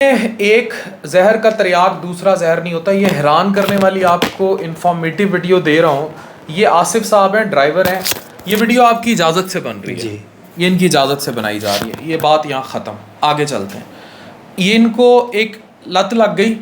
एक जहर का तरियाक दूसरा जहर नहीं होता। ये हैरान करने वाली आपको इंफॉर्मेटिव वीडियो दे रहा हूँ। ये आसिफ साहब हैं, ड्राइवर हैं। ये वीडियो आपकी इजाज़त से बन रही है, ये इनकी इजाज़त से बनाई जा रही है। ये बात यहाँ ख़त्म, आगे चलते हैं। ये इनको एक लत लग गई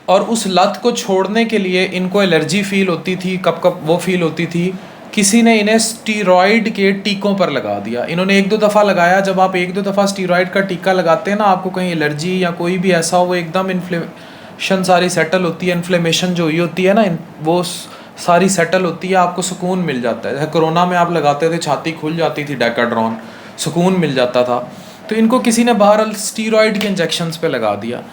और उस लत को छोड़ने के लिए इनको एलर्जी फील होती थी, कब कब वो फील होती थी। किसी ने इन्हें स्टीरॉयड के टीकों पर लगा दिया। इन्होंने एक दो दफ़ा लगाया। जब आप एक दो दफ़ा स्टीरॉयड का टीका लगाते हैं ना, आपको कहीं एलर्जी या कोई भी ऐसा हो, वो एकदम इन्फ्लेमेशन सारी सेटल होती है। इन्फ्लेमेशन जो हुई होती है ना, वो सारी सेटल होती है, आपको सुकून मिल जाता है। जैसे कोरोना में आप लगाते थे, छाती खुल जाती थी, डेकाड्रॉन, सुकून मिल जाता था। तो इनको किसी ने बहरहाल स्टीरॉयड के इंजेक्शंस पे लगा दिया।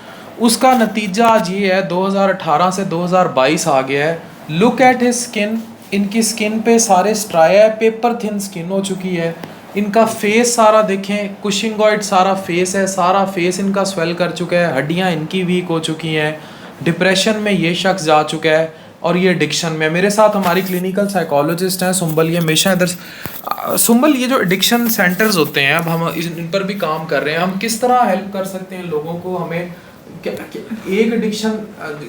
उसका नतीजा आज ये है, 2018 से 2022 आ गया है। लुक एट हिज स्किन, इनकी स्किन पे सारे स्ट्राया है, पेपर थिन स्किन हो चुकी है। इनका फेस सारा देखें, कुशिंगॉइड सारा फेस है, सारा फेस इनका स्वेल कर चुका है, हड्डियां इनकी वीक हो चुकी हैं। डिप्रेशन में ये शख्स जा चुका है और ये एडिक्शन में। मेरे साथ हमारी क्लिनिकल साइकोलॉजिस्ट हैं सुंबल, ये हमेशा इधर सुंबल, ये जो एडिक्शन सेंटर्स होते हैं, अब हम इन पर भी काम कर रहे हैं। हम किस तरह हेल्प कर सकते हैं लोगों को? हमें एक एडिक्शन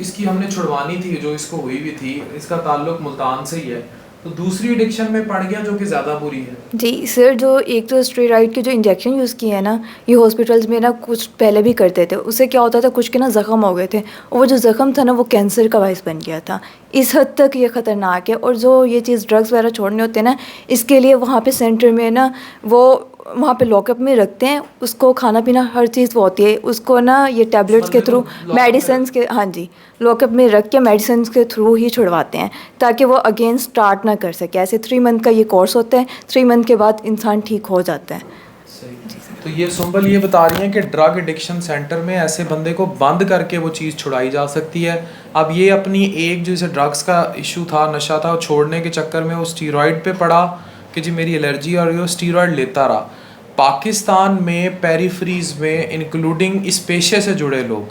इसकी हमने छुड़वानी थी, जो इसको हुई भी थी, इसका ताल्लुक मुल्तान से ही है। तो दूसरी एडिक्शन में पड़ गया जो कि ज़्यादा बुरी है। जी सर, जो एक तो स्टेरॉइड के जो इंजेक्शन यूज़ किए हैं ना, ये हॉस्पिटल्स में ना कुछ पहले भी करते थे। उससे क्या होता था, कुछ के ना ज़ख़म हो गए थे और वो जो ज़ख़म था ना, वो कैंसर का बायस बन गया था। इस हद तक ये ख़तरनाक है। और जो ये चीज़ ड्रग्स वगैरह छोड़ने होते हैं ना, इसके लिए वहाँ पे सेंटर में ना, वो वहाँ पे लॉकअप में रखते हैं उसको। खाना पीना हर चीज़ वो होती है उसको ना, ये टैबलेट्स के थ्रू, मेडिसिन के, हाँ जी, लॉकअप में रख के मेडिसिन के थ्रू ही छुड़वाते हैं, ताकि वो अगेन स्टार्ट ना कर सके। ऐसे 3 मंथ का ये कोर्स होता है, 3 मंथ के बाद इंसान ठीक हो जाता है। सही। तो ये सुंबल ये बता रही हैं कि ड्रग एडिक्शन सेंटर में ऐसे बंदे को बंद करके वो चीज़ छुड़ाई जा सकती है। अब ये अपनी एक जो इसे ड्रग्स का इशू था, नशा था, वो छोड़ने के चक्कर में वो स्टीरॉयड पे पड़ा कि जी मेरी एलर्जी, और ये स्टीरॉयड लेता रहा। पाकिस्तान में पेरिफेरीज में, इंक्लूडिंग इस पेशे से जुड़े लोग,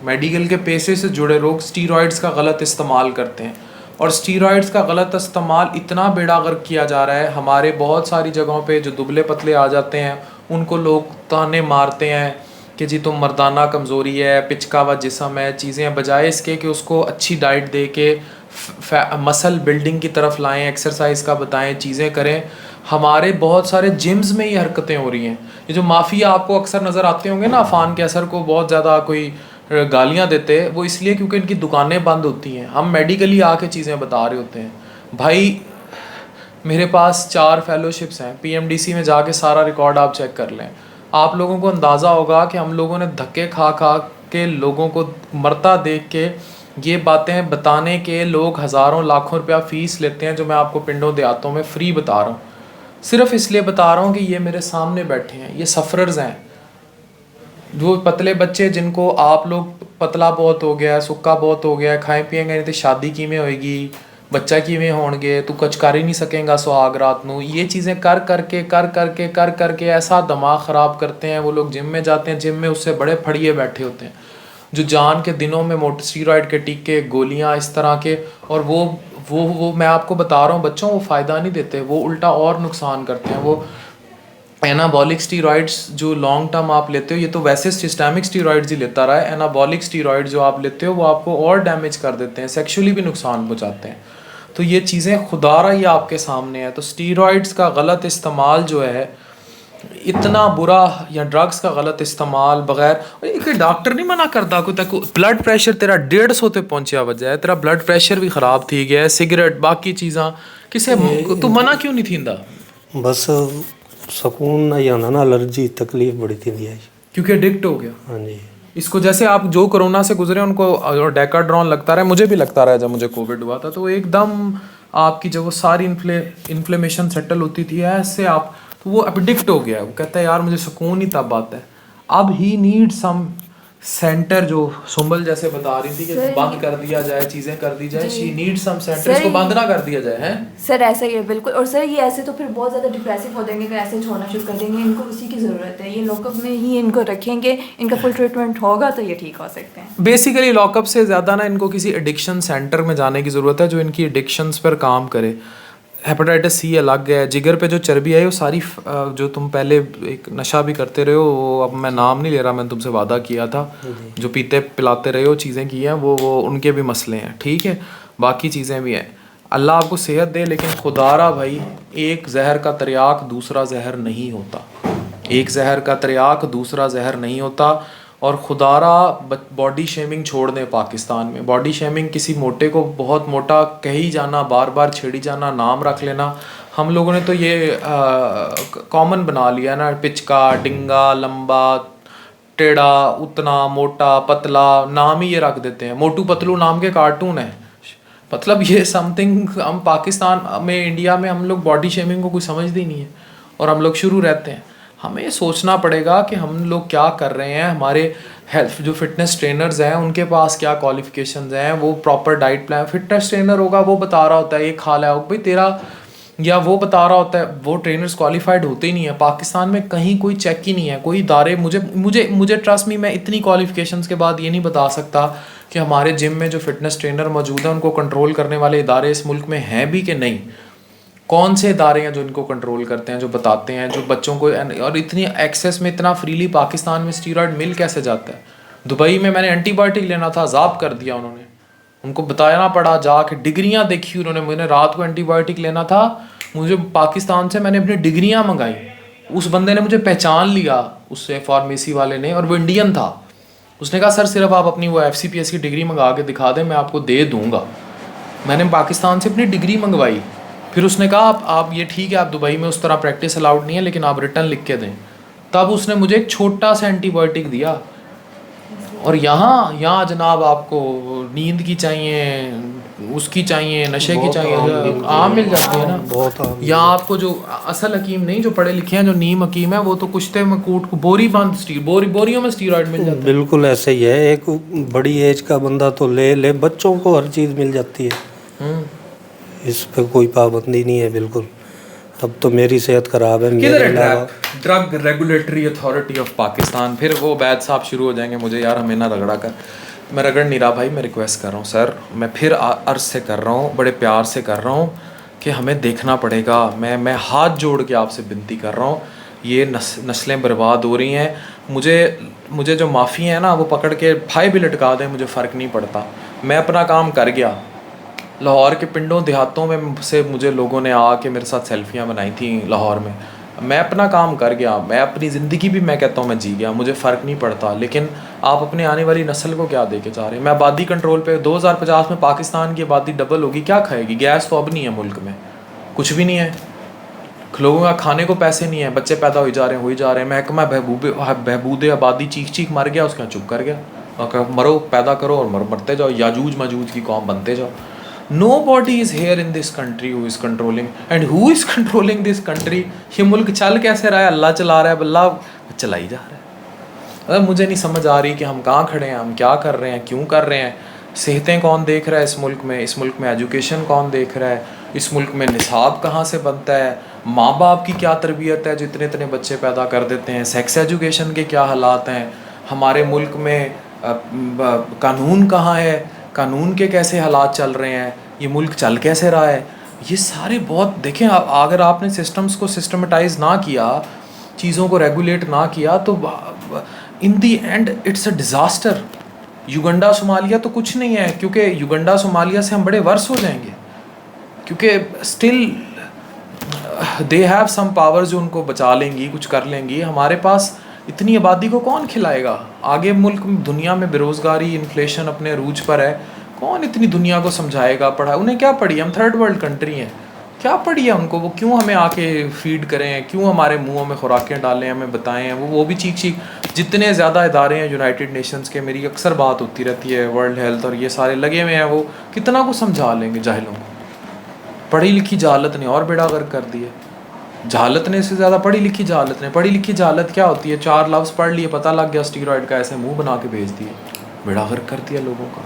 मेडिकल के पेशे से जुड़े लोग स्टीरॉयड्स का गलत इस्तेमाल करते हैं। और स्टीरॉयड्स का गलत इस्तेमाल इतना बेड़ा गर्क किया जा रहा है। हमारे बहुत सारी जगहों पे जो दुबले पतले आ जाते हैं, उनको लोग ताने मारते हैं कि जी तुम मर्दाना कमज़ोरी है, पिचका हुआ जिस्म है, चीज़ें, बजाय इसके कि उसको अच्छी डाइट दे के मसल बिल्डिंग की तरफ लाएं, एक्सरसाइज का बताएं, चीज़ें करें। हमारे बहुत सारे जिम्स में ये हरकतें हो रही हैं। ये जो माफिया आपको अक्सर नज़र आते होंगे ना, अफान के असर को बहुत ज़्यादा कोई गालियाँ देते, वो इसलिए क्योंकि इनकी दुकानें बंद होती हैं। हम मेडिकली आके चीज़ें बता रहे होते हैं। भाई मेरे पास 4 फेलोशिप्स हैं, PMDC में जाके सारा रिकॉर्ड आप चेक कर लें। आप लोगों को अंदाज़ा होगा कि हम लोगों ने धक्के खा खा के लोगों को मरता देख के ये बातें बताने के लोग हज़ारों लाखों रुपया फ़ीस लेते हैं, जो मैं आपको पिंडों देहातों में फ्री बता रहा हूँ। सिर्फ इसलिए बता रहा हूँ कि ये मेरे सामने बैठे हैं, ये सफ़रर्स हैं। जो पतले बच्चे जिनको आप लोग पतला बहुत हो गया है, सुक्का बहुत हो गया है, खाएं पिएंगे नहीं तो शादी किमें होएगी, बच्चा किमें होणगे, तू कुछ कर ही नहीं सकेगा सुहाग रात नू। ये चीज़ें कर करके ऐसा दिमाग ख़राब करते हैं। वो लोग जिम में जाते हैं, जिम में उससे बड़े फड़िए बैठे होते हैं जो जान के दिनों में मोटे स्टीरॉयड के टीके, गोलियां इस तरह के, और वो मैं आपको बता रहा हूँ बच्चों, वो फ़ायदा नहीं देते, वो उल्टा और नुकसान करते हैं। वो एनाबॉलिक स्टीरॉइड्स जो लॉन्ग टर्म आप लेते हो, ये तो वैसे सिस्टेमिक स्टीरॉइड्स ही लेता रहा है। एनाबॉलिक स्टीरॉइड जो आप लेते हो वो आपको और डैमेज कर देते हैं, सेक्सुअली भी नुकसान पहुंचाते हैं। तो ये चीज़ें खुदारा ही आपके सामने है। तो स्टीरॉइड्स का गलत इस्तेमाल जो है इतना बुरा, या ड्रग्स का गलत इस्तेमाल बगैर, एक डॉक्टर नहीं मना करता कोई तक ब्लड प्रेशर तेरा 150 ते पहुंचा वजह है, तेरा ब्लड प्रेशर भी खराब थी गया, सिगरेट बाकी चीज़ा किसे तू मना क्यों नहीं थींदा? बस सुकून नहीं आना ना, एलर्जी तकलीफ बड़ी थी है क्योंकि एडिक्ट हो गया। हाँ जी। इसको जैसे आप जो कोरोना से गुजरे उनको डेकाड्रॉन लगता रहा, मुझे भी लगता रहा जब मुझे कोविड हुआ था। तो एकदम आपकी जब वो सारी इन्फ्लेमेशन सेटल होती थी ऐसे आप, तो वो एडिक्ट हो गया। वो कहता है यार मुझे सुकून ही तब आता है। अब ही नीड सम सेंटर, जो सुंबल जैसे बता रही थी कि बंद कर दिया जाए, चीज़ें कर दी जाए। शी नीड सम सेंटर, इसको बंद ना कर दिया जाए। हैं सर ऐसा ही है बिल्कुल। और सर ये ऐसे तो फिर बहुत ज़्यादा डिप्रेसिव हो जाएंगे, ऐसे छोड़ना शुरू कर देंगे। इनको उसी की ज़रूरत है, ये लॉकअप में ही इनको रखेंगे, इनका फुल ट्रीटमेंट होगा तो ये ठीक हो सकते हैं। बेसिकली लॉकअप से ज़्यादा ना इनको किसी एडिक्शन सेंटर में जाने की ज़रूरत है जो इनकी एडिक्शंस पर काम करे। हेपेटाइटिस सी अलग है, जिगर पे जो चर्बी है वो सारी जो तुम पहले एक नशा भी करते रहे हो, वो अब मैं नाम नहीं ले रहा, मैंने तुमसे वादा किया था, जो पीते पिलाते रहे हो चीज़ें की हैं वो उनके भी मसले हैं, ठीक है, बाकी चीज़ें भी हैं। अल्लाह आपको सेहत दे, लेकिन खुदारा भाई, एक जहर का तरियाक दूसरा जहर नहीं होता, एक जहर का तरियाक दूसरा जहर नहीं होता। और खुदारा बॉडी शेमिंग छोड़ दें पाकिस्तान में। बॉडी शेमिंग किसी मोटे को बहुत मोटा कही जाना, बार बार छेड़ी जाना, नाम रख लेना, हम लोगों ने तो ये कॉमन बना लिया ना, पिचका, डिंगा, लंबा, टेढ़ा, उतना, मोटा, पतला, नाम ही ये रख देते हैं। मोटू पतलू नाम के कार्टून है, मतलब ये समथिंग। हम पाकिस्तान में, इंडिया में हम लोग बॉडी शेमिंग को कोई समझते ही नहीं है और हम लोग शुरू रहते हैं। हमें ये सोचना पड़ेगा कि हम लोग क्या कर रहे हैं। हमारे हेल्थ जो फिटनेस ट्रेनर्स हैं उनके पास क्या क्वालिफिकेशंस हैं, वो proper diet plan, fitness trainer होगा वो बता रहा होता है ये खा ला भाई तेरा, या वो बता रहा होता है, वो ट्रेनर्स क्वालिफाइड होते ही नहीं है। पाकिस्तान में कहीं कोई चेक ही नहीं है, कोई इदारे, मुझे ट्रस्ट मी, मैं इतनी क्वालिफिकेशंस के बाद ये नहीं बता सकता कि हमारे जिम में जो फिटनेस ट्रेनर मौजूद हैं उनको कंट्रोल करने वाले इदारे इस मुल्क में हैं भी कि नहीं। कौन से इदारे हैं जो इनको कंट्रोल करते हैं, जो बताते हैं, जो बच्चों को, और इतनी एक्सेस में इतना फ्रीली पाकिस्तान में स्टीरॉयड मिल कैसे जाता है। दुबई में मैंने एंटीबायोटिक लेना था, अजाब कर दिया उन्होंने, उनको बताना पड़ा जाके, डिग्रियां देखी उन्होंने। मैंने रात को एंटीबायोटिक लेना था, मुझे पाकिस्तान से मैंने अपनी डिग्रियां मंगाई, उस बंदे ने मुझे पहचान लिया, उससे फार्मेसी वाले ने, और वो इंडियन था। उसने कहा सर सिर्फ आप अपनी वो FCPS की डिग्री मंगा के दिखा दें, मैं आपको दे दूँगा। मैंने पाकिस्तान से अपनी डिग्री मंगवाई, फिर उसने कहा आप ये ठीक है, आप दुबई में उस तरह प्रैक्टिस अलाउड नहीं है, लेकिन आप रिटर्न लिख के दें। तब उसने मुझे एक छोटा सा एंटीबायोटिक दिया। और यहाँ जनाब आपको नींद की चाहिए, उसकी चाहिए, नशे की चाहिए, आम मिल जाती है ना बहुत। यहाँ आपको जो असल हकीम नहीं, जो पढ़े लिखे हैं, जो नीम हकीम है, वो तो कुश्ते में कूट बोरियों में स्टीरॉयड मिल जाता है। बिल्कुल ऐसे ही है। एक बड़ी एज का बंदा तो ले बच्चों को हर चीज़ मिल जाती है, इस पे कोई पाबंदी नहीं है बिल्कुल। अब तो मेरी सेहत खराब है। किधर है drug regulatory authority of Pakistan? फिर वो वैद साहब शुरू हो जाएंगे, मुझे यार हमें ना रगड़ा कर। मैं रगड़ नहीं रहा भाई, मैं रिक्वेस्ट कर रहा हूँ सर, मैं फिर अर्ज से कर रहा हूँ, बड़े प्यार से कर रहा हूँ कि हमें देखना पड़ेगा। मैं हाथ जोड़ के आपसे विनती कर रहा हूँ, ये नस्लें बर्बाद हो रही हैं। मुझे जो माफ़ी हैं ना, वो पकड़ के फाई भी लटका दें, मुझे फ़र्क नहीं पड़ता। मैं अपना काम कर गया। लाहौर के पिंडों देहातों में से मुझे लोगों ने आके मेरे साथ सेल्फियाँ बनाई थी लाहौर में। मैं अपना काम कर गया, मैं अपनी ज़िंदगी भी, मैं कहता हूँ मैं जी गया, मुझे फ़र्क नहीं पड़ता। लेकिन आप अपने आने वाली नस्ल को क्या दे के जा रहे हैं? मैं आबादी कंट्रोल पे 2050 में पाकिस्तान की आबादी डबल होगी, क्या खाएगी? गैस तो अब नहीं है मुल्क में, कुछ भी नहीं है, लोगों का खाने को पैसे नहीं है, बच्चे पैदा हो जा रहे हैं। महकमा बहबूद आबादी चीख मर गया, उसके चुप कर गया, मरो, पैदा करो और मरते जाओ, याजूज माजूज की कौम बनते जाओ। Nobody is here in this country who is controlling, and who is controlling this country? ये मुल्क चल कैसे रहा है? अल्लाह चला रहा है, अल्लाह चला ही जा रहा है। मतलब मुझे नहीं समझ आ रही कि हम कहाँ खड़े हैं, हम क्या कर रहे हैं, क्यों कर रहे हैं। सेहतें कौन देख रहा है इस मुल्क में? इस मुल्क में एजुकेशन कौन देख रहा है? इस मुल्क में निसाब कहाँ से बनता है? माँ बाप की क्या तरबियत है जो इतने इतने बच्चे पैदा कर देते हैं? सेक्स एजुकेशन के क्या हालात हैं? हमारे मुल्क में कानून कहाँ है? कानून के कैसे हालात चल रहे हैं? ये मुल्क चल कैसे रहा है? ये सारे बहुत देखें, अगर आपने सिस्टम्स को सिस्टमेटाइज ना किया, चीज़ों को रेगुलेट ना किया, तो in the end it's a disaster. Uganda Somalia तो कुछ नहीं है, क्योंकि युगंडा सोमालिया से हम बड़े वर्स हो जाएंगे, क्योंकि still they have some power जो उनको बचा लेंगी, कुछ कर लेंगी। हमारे पास इतनी आबादी को कौन खिलाएगा? आगे मुल्क दुनिया में बेरोज़गारी, इन्फ्लेशन अपने अरूज पर है, कौन इतनी दुनिया को समझाएगा? पढ़ा उन्हें क्या पड़ी? हम थर्ड वर्ल्ड कंट्री हैं, क्या पड़ी है उनको? वो क्यों हमें आके फीड करें, क्यों हमारे मुंहों में खुराकें डालें, हमें बताएं? वो भी चीख जितने ज़्यादा इदारे हैं यूनाइटेड नेशंस के, मेरी अक्सर बात होती रहती है, वर्ल्ड हेल्थ और ये सारे लगे हुए हैं, वो कितना को समझा लेंगे जाहिलों को? पढ़ी लिखी जहालत ने और बेड़ा गर्क कर दिया। जहालत ने इससे ज़्यादा पढ़ी लिखी जहालत ने। पढ़ी लिखी जहालत क्या होती है? 4 लफ्ज़ पढ़ लिए, पता लग गया स्टीरॉयड का, ऐसे मुंह बना के भेज दिए, बेड़ा गर्क कर दिया लोगों का।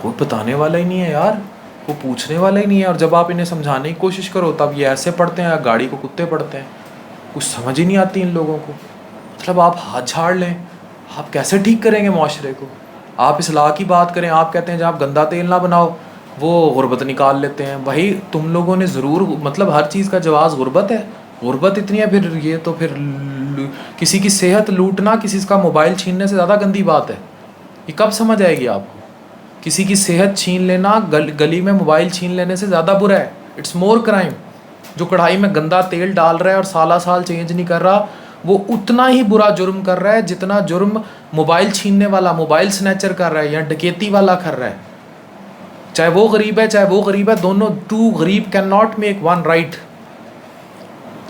कोई बताने वाला ही नहीं है यार, वो पूछने वाला ही नहीं है। और जब आप इन्हें समझाने की कोशिश करो तब ये ऐसे पढ़ते हैं, गाड़ी को कुत्ते पढ़ते हैं, कुछ समझ ही नहीं आती इन लोगों को। मतलब आप हाथ झाड़ लें, आप कैसे ठीक करेंगे माशरे को? आप इस्लाह की बात करें, आप कहते हैं जब आप गंदा तेल ना बनाओ, वो गुर्बत निकाल लेते हैं। भाई तुम लोगों ने ज़रूर, मतलब हर चीज़ का जवाब गुर्बत है, गुर्बत इतनी है, फिर ये तो फिर किसी की सेहत लूटना किसी का मोबाइल छीनने से ज़्यादा गंदी बात है। ये कब समझ आएगी आपको? किसी की सेहत छीन लेना गली में मोबाइल छीन लेने से ज़्यादा बुरा है। It's more crime. जो कढ़ाई में गंदा तेल डाल रहा है और साल चेंज नहीं कर रहा, वो उतना ही बुरा जुर्म कर रहा है जितना जुर्म मोबाइल छीनने वाला, मोबाइल स्नैचर कर रहा है या डकैती वाला कर रहा है। चाहे वो गरीब है चाहे वो गरीब है, दोनों, टू गरीब can not make one right.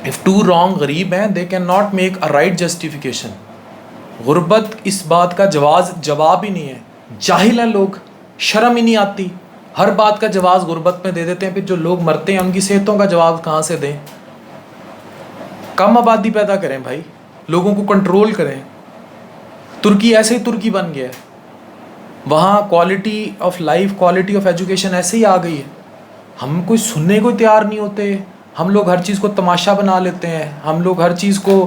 If two wrong गरीब हैं, they can not make a right justification. गुर्बत इस बात का जवाब ही नहीं है। जाहिल हैं लोग, शर्म ही नहीं आती, हर बात का जवाब गुर्बत में दे देते हैं। फिर जो लोग मरते हैं उनकी सेहतों का जवाब कहाँ से दें? कम आबादी पैदा करें भाई, लोगों को कंट्रोल करें। तुर्की ऐसे ही तुर्की बन गया है, वहाँ quality of life, quality of education ऐसे ही आ गई है। हम कोई सुनने को तैयार नहीं होते, हम लोग हर चीज़ को तमाशा बना लेते हैं, हम लोग हर चीज़ को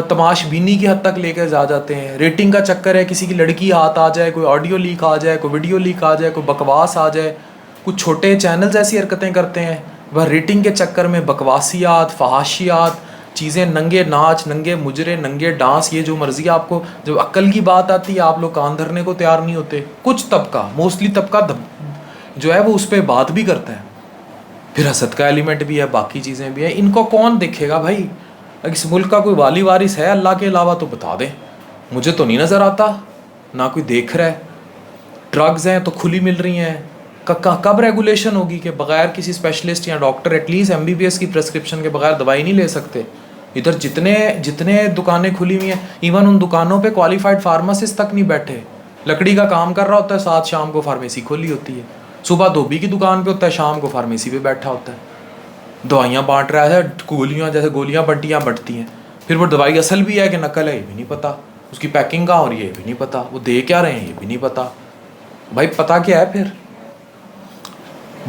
तमाशबीनी की हद तक लेकर जाते हैं। रेटिंग का चक्कर है, किसी की लड़की हाथ आ जाए, कोई ऑडियो लीक आ जाए, कोई वीडियो लीक आ जाए, कोई बकवास आ जाए। कुछ छोटे चैनल्स ऐसी हरकतें करते हैं, वह रेटिंग के चक्कर में बकवासियात, फहाशियात, चीज़ें, नंगे नाच, नंगे मुजरे, नंगे डांस, ये जो मर्जी आपको। जब अक्ल की बात आती है आप लोग कान धरने को तैयार नहीं होते। कुछ तबका, मोस्टली तबका जो है वो उस पर बात भी करता है। फिर हसद का एलिमेंट भी है, बाकी चीज़ें भी हैं। इनको कौन देखेगा भाई? इस मुल्क का कोई वाली वारिस है अल्लाह के अलावा तो बता दें। मुझे तो नहीं नज़र आता, ना कोई देख रहा है। ड्रग्स हैं तो खुली मिल रही हैं, कब रेगुलेशन होगी कि बग़ैर किसी स्पेशलिस्ट या डॉक्टर, एटलीस्ट MBBS की प्रेस्क्रिप्शन के बगैर दवाई नहीं ले सकते? इधर जितने दुकानें खुली हुई हैं, इवन उन दुकानों पे क्वालिफाइड फार्मासिस्ट तक नहीं बैठे। लकड़ी का काम कर रहा होता है, साथ शाम को फार्मेसी खोली होती है। सुबह धोबी की दुकान पे होता है, शाम को फार्मेसी पे बैठा होता है, दवाइयाँ बांट रहा है, गोलियाँ, जैसे गोलियाँ बढ़ती हैं। फिर वो दवाई असल भी है कि नकल है ये भी नहीं पता, उसकी पैकिंग का और ये भी नहीं पता, वो दे क्या रहे हैं ये भी नहीं पता। भाई पता क्या है? फिर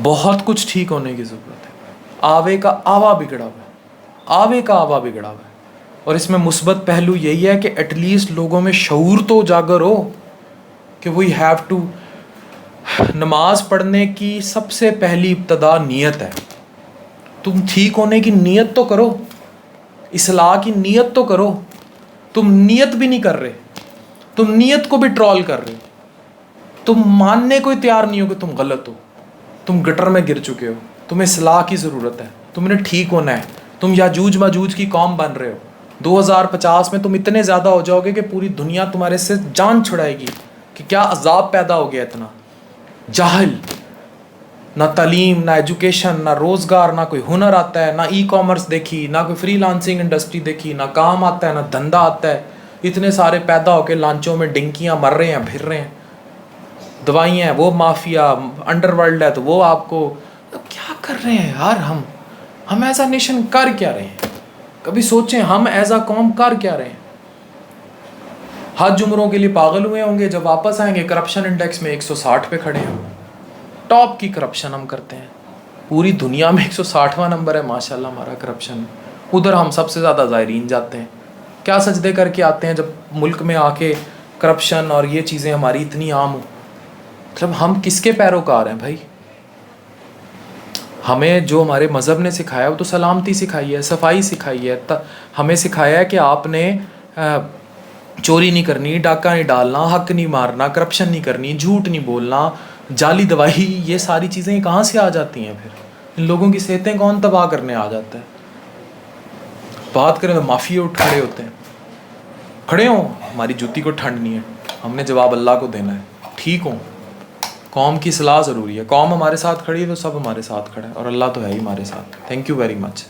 बहुत कुछ ठीक होने की ज़रूरत है। आवे का आवा बिगड़ा हुआ है, आवे का आवा बिगड़ा हुआ है। और इसमें मुस्बत पहलू यही है कि एटलीस्ट लोगों में शऊर तो उजागर हो कि वी हैव टू। नमाज पढ़ने की सबसे पहली इब्तदा नीयत है। तुम ठीक होने की नीयत तो करो, इस्लाह की नीयत तो करो। तुम नीयत भी नहीं कर रहे, तुम नीयत को भी ट्रॉल कर रहे हो। तुम मानने को तैयार नहीं हो कि तुम गलत हो, तुम गटर में गिर चुके हो, तुम्हें इस्लाह की ज़रूरत है, तुमने ठीक होना है। तुम याजूज माजूज की कौम बन रहे हो। 2050 में तुम इतने ज़्यादा हो जाओगे कि पूरी दुनिया तुम्हारे से जान छुड़ाएगी कि क्या अजाब पैदा हो गया। इतना जाहिल, ना तालीम, ना एजुकेशन, ना रोज़गार, ना कोई हुनर आता है, ना ई-कॉमर्स देखी, ना कोई फ्रीलांसिंग इंडस्ट्री देखी, ना काम आता है, ना धंधा आता है। इतने सारे पैदा होके लांचों में डिंकियाँ मर रहे हैं, फिर रहे हैं। दवाइयाँ, वो माफिया, अंडरवर्ल्ड है तो वो आपको। तो क्या कर रहे हैं यार? हम एज अ नेशन कर क्या रहे हैं? कभी सोचें, हम एज अ कौम कर क्या रहे हैं? हज उम्रों के लिए पागल हुए होंगे, जब वापस आएंगे करप्शन इंडेक्स में 160 पे खड़े हैं। टॉप की करप्शन हम करते हैं, पूरी दुनिया में 160वां नंबर है माशाल्लाह हमारा करप्शन। उधर हम सबसे ज़्यादा ज़ायरीन जाते हैं। क्या सजदे करके आते हैं जब मुल्क में आके करप्शन और ये चीज़ें हमारी इतनी आम हो। मतलब हम किसके पैरोकार हैं भाई? हमें जो हमारे मज़हब ने सिखाया वो तो सलामती सिखाई है, सफाई सिखाई है। हमें सिखाया है कि आपने चोरी नहीं करनी, डाका नहीं डालना, हक नहीं मारना, करप्शन नहीं करनी, झूठ नहीं बोलना, जाली दवाई, ये सारी चीज़ें कहाँ से आ जाती हैं? फिर इन लोगों की सेहतें कौन तबाह करने आ जाता है? बात करें तो माफिया उठ खड़े होते हैं। खड़े हों, हमारी जूती को ठंड नहीं है, हमने जवाब अल्लाह को देना है। ठीक हो, कौम की सलाह ज़रूरी है। कौम हमारे साथ खड़ी है तो सब हमारे साथ खड़ा है, और अल्लाह तो है ही हमारे साथ। Thank you very much.